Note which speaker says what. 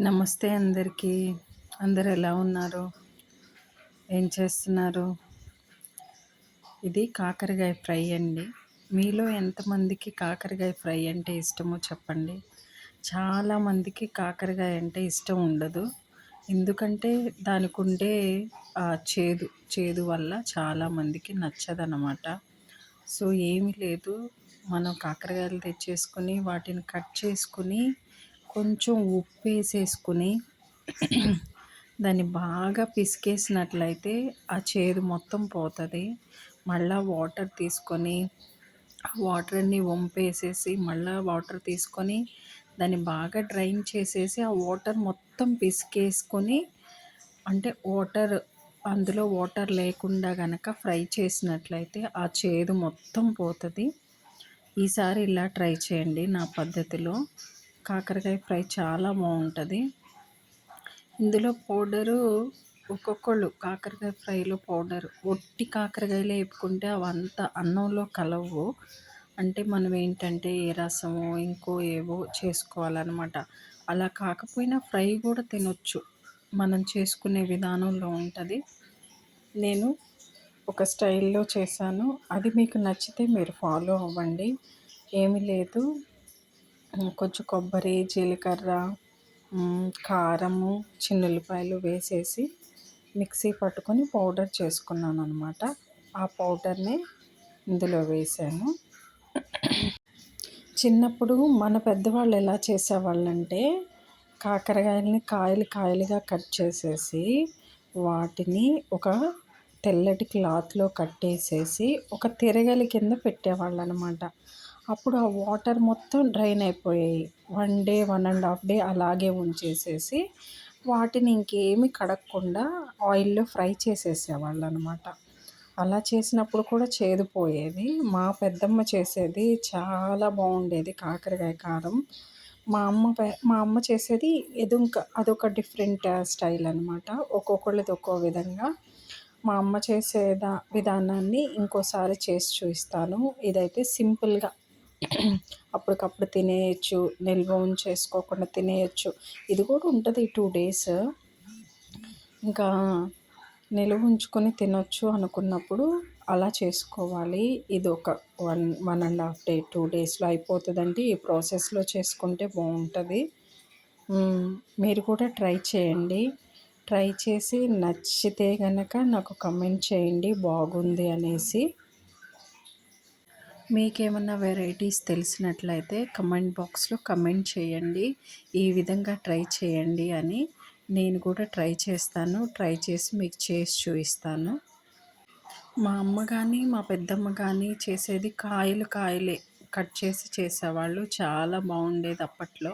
Speaker 1: నమస్తే అందరికీ. అందరూ ఎలా ఉన్నారు? ఏం చేస్తున్నారు? ఇది కాకరకాయ ఫ్రై అండి. మీలో ఎంతమందికి కాకరకాయ ఫ్రై అంటే ఇష్టమో చెప్పండి. చాలామందికి కాకరకాయ అంటే ఇష్టం ఉండదు. ఎందుకంటే దానికి ఉండే చేదు వల్ల చాలామందికి నచ్చదనమాట. సో ఏమీ లేదు, మనం కాకరకాయలు తెచ్చేసుకొని వాటిని కట్ చేసుకుని కొంచెం ఉప్పు వేసేసుకుని దాన్ని బాగా పిసికేసినట్లయితే ఆ చేదు మొత్తం పోతుంది. మళ్ళీ వాటర్ తీసుకొని వాటర్ అన్నీ వంపేసేసి మళ్ళీ వాటర్ తీసుకొని దాన్ని బాగా డ్రైన్ చేసేసి ఆ వాటర్ మొత్తం పిసికేసుకొని, అంటే అందులో వాటర్ లేకుండా గనక ఫ్రై చేసినట్లయితే ఆ చేదు మొత్తం పోతుంది. ఈసారి ఇలా ట్రై చేయండి నా పద్ధతిలో. కాకరకాయ ఫ్రై చాలా బాగుంటుంది. ఇందులో పౌడరు ఒక్కొక్కళ్ళు కాకరకాయ ఫ్రైలో ఒట్టి కాకరకాయలు వేపుకుంటే అవంతా అన్నంలో కలవు. అంటే మనం ఏంటంటే ఏ రసమో ఇంకో ఏవో చేసుకోవాలన్నమాట. అలా కాకపోయినా ఫ్రై కూడా తినొచ్చు, మనం చేసుకునే విధానంలో ఉంటుంది. నేను ఒక స్టైల్లో చేశాను, అది మీకు నచ్చితే మీరు ఫాలో అవ్వండి. ఏమీ లేదు, కొంచెం కొబ్బరి, జీలకర్ర, కారము, చిన్నుల్లిపాయలు వేసేసి మిక్సీ పట్టుకొని పౌడర్ చేసుకున్నాను అనమాట. ఆ పౌడర్ని ఇందులో వేసాను. చిన్నప్పుడు మన పెద్దవాళ్ళు ఎలా చేసేవాళ్ళంటే కాకరకాయలని కాయలుగా కట్ చేసేసి వాటిని ఒక తెల్లటి క్లాత్లో కట్టేసేసి ఒక తిరగలి కింద పెట్టేవాళ్ళు అనమాట. అప్పుడు ఆ వాటర్ మొత్తం డ్రైన్ అయిపోయాయి. 1 డే 1.5 డే అలాగే ఉంచేసేసి వాటిని ఇంకేమి కడగకుండా ఆయిల్లో ఫ్రై చేసేసేవాళ్ళు అనమాట. అలా చేసినప్పుడు కూడా చేదు పోయేది. మా పెద్దమ్మ చేసేది చాలా బాగుండేది కాకరకాయ కారం. మా అమ్మ చేసేది అదొక డిఫరెంట్ స్టైల్ అనమాట. ఒక్కొక్కళ్ళది ఒక్కో విధంగా. మా అమ్మ చేసే విధానాన్ని ఇంకోసారి చేసి చూపిస్తాను. ఇదైతే సింపుల్గా అప్పటికప్పుడు తినేయచ్చు, నిల్వ ఉంచేసుకోకుండా తినేయచ్చు. ఇది కూడా ఉంటుంది 2 డేస్. ఇంకా నిల్వ ఉంచుకొని తినొచ్చు అనుకున్నప్పుడు అలా చేసుకోవాలి. ఇది ఒక 1.5 డే 2 డేస్లో అయిపోతుందండి. ఈ ప్రాసెస్లో చేసుకుంటే బాగుంటుంది. మీరు కూడా ట్రై చేయండి. ట్రై చేసి నచ్చితే కనుక నాకు కమెంట్ చేయండి బాగుంది అనేసి. మీకేమన్నా వెరైటీస్ తెలిసినట్లయితే కమెంట్ బాక్స్లో కమెంట్ చేయండి, ఈ విధంగా ట్రై చేయండి అని. నేను కూడా ట్రై చేస్తాను. ట్రై చేసి మీకు చేసి చూపిస్తాను. మా అమ్మ కానీ మా పెద్దమ్మ కానీ చేసేది కాయలే కట్ చేసి చేసేవాళ్ళు. చాలా బాగుండేది అప్పట్లో.